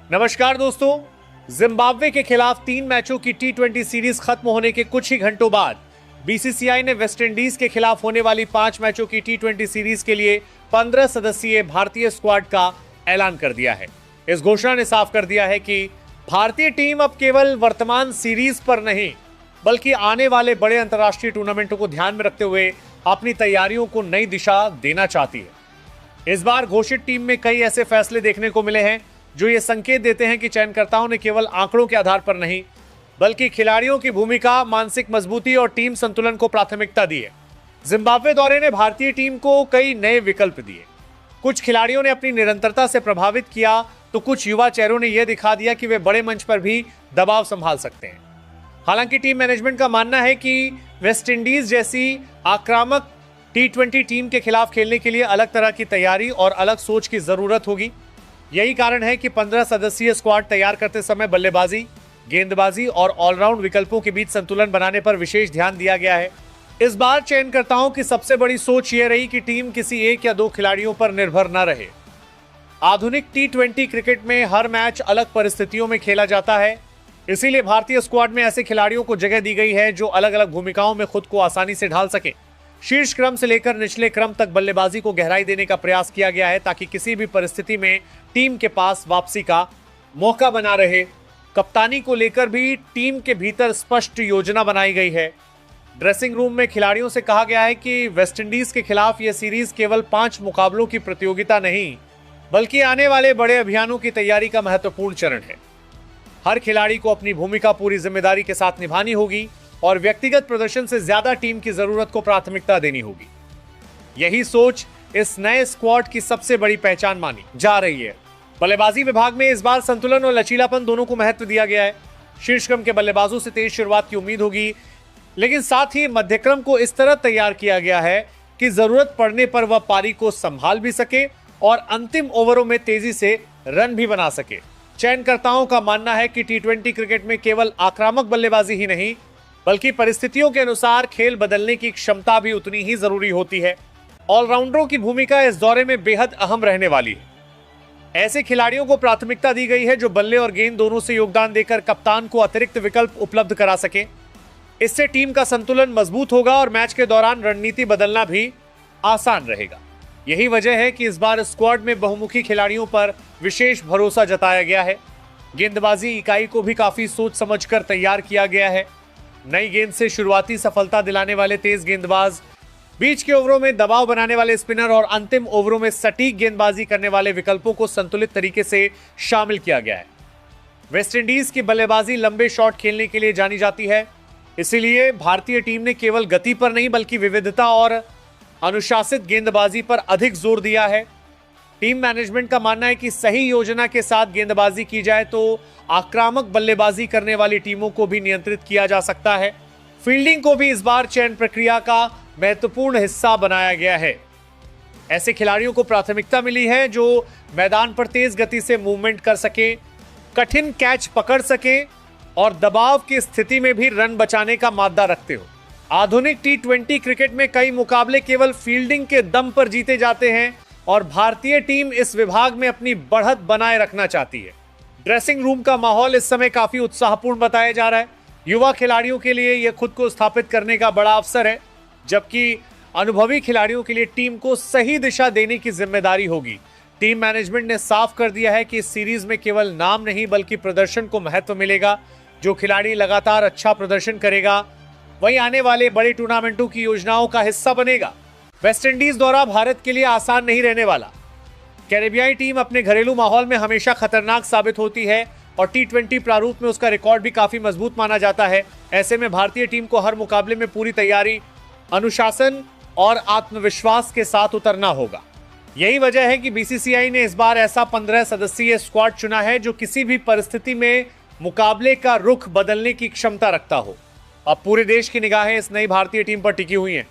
नमस्कार दोस्तों। जिम्बाब्वे के खिलाफ 3 मैचों की टी20 सीरीज खत्म होने के कुछ ही घंटों बाद बीसीसीआई ने वेस्टइंडीज के खिलाफ होने वाली 5 मैचों की टी20 सीरीज के लिए 15 सदस्यीय भारतीय स्क्वाड का ऐलान कर दिया है। इस घोषणा ने साफ कर दिया है कि भारतीय टीम अब केवल वर्तमान सीरीज पर नहीं बल्कि आने वाले बड़े अंतर्राष्ट्रीय टूर्नामेंटों को ध्यान में रखते हुए अपनी तैयारियों को नई दिशा देना चाहती है। इस बार घोषित टीम में कई ऐसे फैसले देखने को मिले हैं जो ये संकेत देते हैं कि चयनकर्ताओं ने केवल आंकड़ों के आधार पर नहीं बल्कि खिलाड़ियों की भूमिका, मानसिक मजबूती और टीम संतुलन को प्राथमिकता दी है। जिम्बाब्वे दौरे ने भारतीय टीम को कई नए विकल्प दिए। कुछ खिलाड़ियों ने अपनी निरंतरता से प्रभावित किया तो कुछ युवा चेहरों ने यह दिखा दिया कि वे बड़े मंच पर भी दबाव संभाल सकते हैं। हालांकि टीम मैनेजमेंट का मानना है कि वेस्टइंडीज जैसी आक्रामक टी20 टीम के खिलाफ खेलने के लिए अलग तरह की तैयारी और अलग सोच की जरूरत होगी। यही कारण है कि 15 सदस्यीय स्क्वाड तैयार करते समय बल्लेबाजी, गेंदबाजी और ऑलराउंड विकल्पों के बीच संतुलन बनाने पर विशेष ध्यान दिया गया है। इस बार चयनकर्ताओं की सबसे बड़ी सोच यह रही कि टीम किसी एक या दो खिलाड़ियों पर निर्भर न रहे। आधुनिक टी20 क्रिकेट में हर मैच अलग परिस्थितियों में खेला जाता है, इसीलिए भारतीय स्क्वाड में ऐसे खिलाड़ियों को जगह दी गई है जो अलग अलग भूमिकाओं में खुद को आसानी से ढाल सके। शीर्ष क्रम से लेकर निचले क्रम तक बल्लेबाजी को गहराई देने का प्रयास किया गया है ताकि किसी भी परिस्थिति में टीम के पास वापसी का मौका बना रहे। कप्तानी को लेकर भी टीम के भीतर स्पष्ट योजना बनाई गई है। ड्रेसिंग रूम में खिलाड़ियों से कहा गया है कि वेस्टइंडीज के खिलाफ यह सीरीज केवल 5 मुकाबलों की प्रतियोगिता नहीं बल्कि आने वाले बड़े अभियानों की तैयारी का महत्वपूर्ण चरण है। हर खिलाड़ी को अपनी भूमिका पूरी जिम्मेदारी के साथ निभानी होगी और व्यक्तिगत प्रदर्शन से ज्यादा टीम की जरूरत को प्राथमिकता देनी होगी। यही सोच इस नए स्क्वाड की सबसे बड़ी पहचान मानी जा रही है। बल्लेबाजी विभाग में इस बार संतुलन और लचीलापन दोनों को महत्व दिया गया है। शीर्ष क्रम के बल्लेबाजों से तेज शुरुआत की उम्मीद होगी, लेकिन साथ ही मध्यक्रम को इस तरह तैयार किया गया है कि जरूरत पड़ने पर वह पारी को संभाल भी सके और अंतिम ओवरों में तेजी से रन भी बना सके। चयनकर्ताओं का मानना है कि टी20 क्रिकेट में केवल आक्रामक बल्लेबाजी ही नहीं बल्कि परिस्थितियों के अनुसार खेल बदलने की क्षमता भी उतनी ही जरूरी होती है। ऑलराउंडरों की भूमिका इस दौरे में बेहद अहम रहने वाली है। ऐसे खिलाड़ियों को प्राथमिकता दी गई है जो बल्ले और गेंद दोनों से योगदान देकर कप्तान को अतिरिक्त विकल्प उपलब्ध करा सके। इससे टीम का संतुलन मजबूत होगा और मैच के दौरान रणनीति बदलना भी आसान रहेगा। यही वजह है कि इस बार स्क्वाड में बहुमुखी खिलाड़ियों पर विशेष भरोसा जताया गया है। गेंदबाजी इकाई को भी काफी सोच समझकर तैयार किया गया है। नई गेंद से शुरुआती सफलता दिलाने वाले तेज गेंदबाज, बीच के ओवरों में दबाव बनाने वाले स्पिनर और अंतिम ओवरों में सटीक गेंदबाजी करने वाले विकल्पों को संतुलित तरीके से शामिल किया गया है। वेस्टइंडीज की बल्लेबाजी लंबे शॉट खेलने के लिए जानी जाती है, इसीलिए भारतीय टीम ने केवल गति पर नहीं बल्कि विविधता और अनुशासित गेंदबाजी पर अधिक जोर दिया है। टीम मैनेजमेंट का मानना है कि सही योजना के साथ गेंदबाजी की जाए तो आक्रामक बल्लेबाजी करने वाली टीमों को भी नियंत्रित किया जा सकता है। फील्डिंग को भी इस बार चयन प्रक्रिया का महत्वपूर्ण हिस्सा बनाया गया है। ऐसे खिलाड़ियों को प्राथमिकता मिली है जो मैदान पर तेज गति से मूवमेंट कर सके, कठिन कैच पकड़ सके और दबाव की स्थिति में भी रन बचाने का मादा रखते हो। आधुनिक टी20 क्रिकेट में कई मुकाबले केवल फील्डिंग के दम पर जीते जाते हैं और भारतीय टीम इस विभाग में अपनी बढ़त बनाए रखना चाहती है। ड्रेसिंग रूम का माहौल इस समय काफी उत्साहपूर्ण बताया जा रहा है। युवा खिलाड़ियों के लिए यह खुद को स्थापित करने का बड़ा अवसर है, जबकि अनुभवी खिलाड़ियों के लिए टीम को सही दिशा देने की जिम्मेदारी होगी। टीम मैनेजमेंट ने साफ कर दिया है कि इस सीरीज में केवल नाम नहीं बल्कि प्रदर्शन को महत्व मिलेगा। जो खिलाड़ी लगातार अच्छा प्रदर्शन करेगा वही आने वाले बड़े टूर्नामेंटों की योजनाओं का हिस्सा बनेगा। वेस्टइंडीज दौरा भारत के लिए आसान नहीं रहने वाला। कैरेबियाई टीम अपने घरेलू माहौल में हमेशा खतरनाक साबित होती है और टी20 प्रारूप में उसका रिकॉर्ड भी काफी मजबूत माना जाता है। ऐसे में भारतीय टीम को हर मुकाबले में पूरी तैयारी, अनुशासन और आत्मविश्वास के साथ उतरना होगा। यही वजह है कि बीसीसीआई ने इस बार ऐसा 15 सदस्यीय स्क्वाड चुना है जो किसी भी परिस्थिति में मुकाबले का रुख बदलने की क्षमता रखता हो। अब पूरे देश की निगाहें इस नई भारतीय टीम पर टिकी हुई हैं।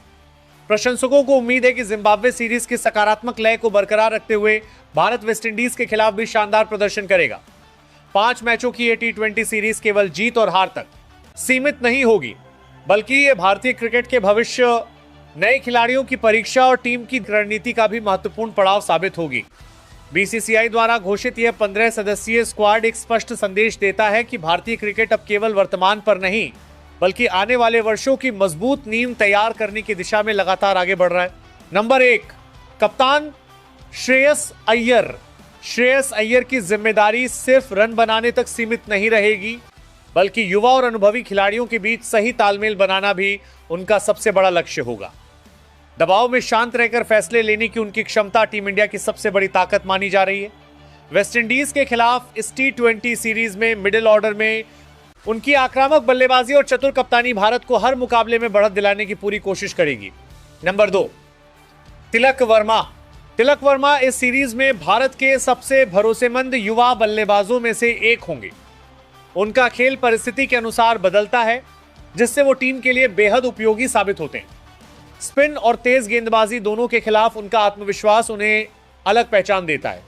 प्रशंसकों को उम्मीद है कि जिम्बाब्वे सीरीज के सकारात्मक लय को बरकरार रखते हुए भारत वेस्टइंडीज के खिलाफ भी शानदार प्रदर्शन करेगा। 5 मैचों की ये टी20 सीरीज केवल जीत और हार तक सीमित नहीं होगी, बल्कि ये भारतीय क्रिकेट के भविष्य, नए खिलाड़ियों की परीक्षा और टीम की रणनीति का भी महत्वपूर्ण पड़ाव साबित होगी। बीसीसीआई द्वारा घोषित यह 15 सदस्यीय स्क्वाड एक स्पष्ट संदेश देता है कि भारतीय क्रिकेट अब केवल वर्तमान पर नहीं बल्कि आने वाले वर्षों की मजबूत नींव तैयार करने की दिशा में लगातार आगे बढ़ रहा है। नंबर 1, कप्तान श्रेयस अय्यर। श्रेयस अय्यर की जिम्मेदारी सिर्फ रन बनाने तक सीमित नहीं रहेगी बल्कि युवा और अनुभवी खिलाड़ियों के बीच सही तालमेल बनाना भी उनका सबसे बड़ा लक्ष्य होगा। दबाव में शांत रहकर फैसले लेने की उनकी क्षमता टीम इंडिया की सबसे बड़ी ताकत मानी जा रही है। वेस्टइंडीज के खिलाफ इस T20 सीरीज में मिडिल ऑर्डर में उनकी आक्रामक बल्लेबाजी और चतुर कप्तानी भारत को हर मुकाबले में बढ़त दिलाने की पूरी कोशिश करेगी। नंबर 2, तिलक वर्मा। तिलक वर्मा इस सीरीज में भारत के सबसे भरोसेमंद युवा बल्लेबाजों में से एक होंगे। उनका खेल परिस्थिति के अनुसार बदलता है जिससे वो टीम के लिए बेहद उपयोगी साबित होते हैं। स्पिन और तेज गेंदबाजी दोनों के खिलाफ उनका आत्मविश्वास उन्हें अलग पहचान देता है।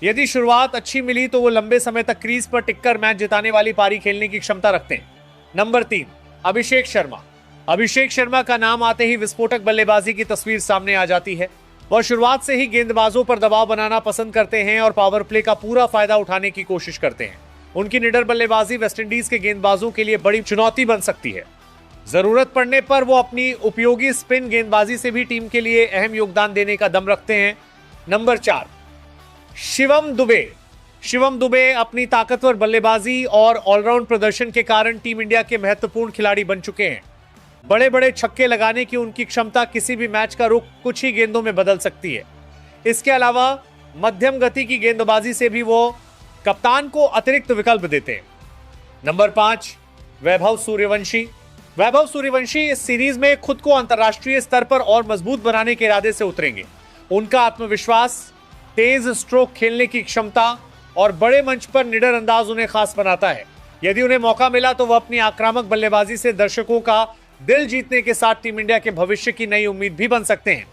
यदि शुरुआत अच्छी मिली तो वो लंबे समय तक क्रीज पर टिककर मैच जिताने वाली पारी खेलने की क्षमता रखते हैं। नंबर 3, अभिषेक शर्मा। अभिषेक शर्मा का नाम आते ही विस्फोटक बल्लेबाजी की तस्वीर सामने आ जाती है। वह शुरुआत से ही गेंदबाजों पर दबाव बनाना पसंद करते हैं और पावर प्ले का पूरा फायदा उठाने की कोशिश करते हैं। उनकी निडर बल्लेबाजी वेस्टइंडीज के गेंदबाजों के लिए बड़ी चुनौती बन सकती है। जरूरत पड़ने पर वो अपनी उपयोगी स्पिन गेंदबाजी से भी टीम के लिए अहम योगदान देने का दम रखते हैं। नंबर 4, शिवम दुबे। शिवम दुबे अपनी ताकतवर बल्लेबाजी और ऑलराउंड प्रदर्शन के कारण टीम इंडिया के महत्वपूर्ण खिलाड़ी बन चुके हैं। बड़े बड़े छक्के लगाने की उनकी क्षमता किसी भी मैच का रुख कुछ ही गेंदों में बदल सकती है। इसके अलावा मध्यम गति की गेंदबाजी से भी वो कप्तान को अतिरिक्त विकल्प देते हैं। नंबर 5, वैभव सूर्यवंशी। वैभव सूर्यवंशी इस सीरीज में खुद को अंतर्राष्ट्रीय स्तर पर और मजबूत बनाने के इरादे से उतरेंगे। उनका आत्मविश्वास, तेज स्ट्रोक खेलने की क्षमता और बड़े मंच पर निडर अंदाज उन्हें खास बनाता है। यदि उन्हें मौका मिला तो वह अपनी आक्रामक बल्लेबाजी से दर्शकों का दिल जीतने के साथ टीम इंडिया के भविष्य की नई उम्मीद भी बन सकते हैं।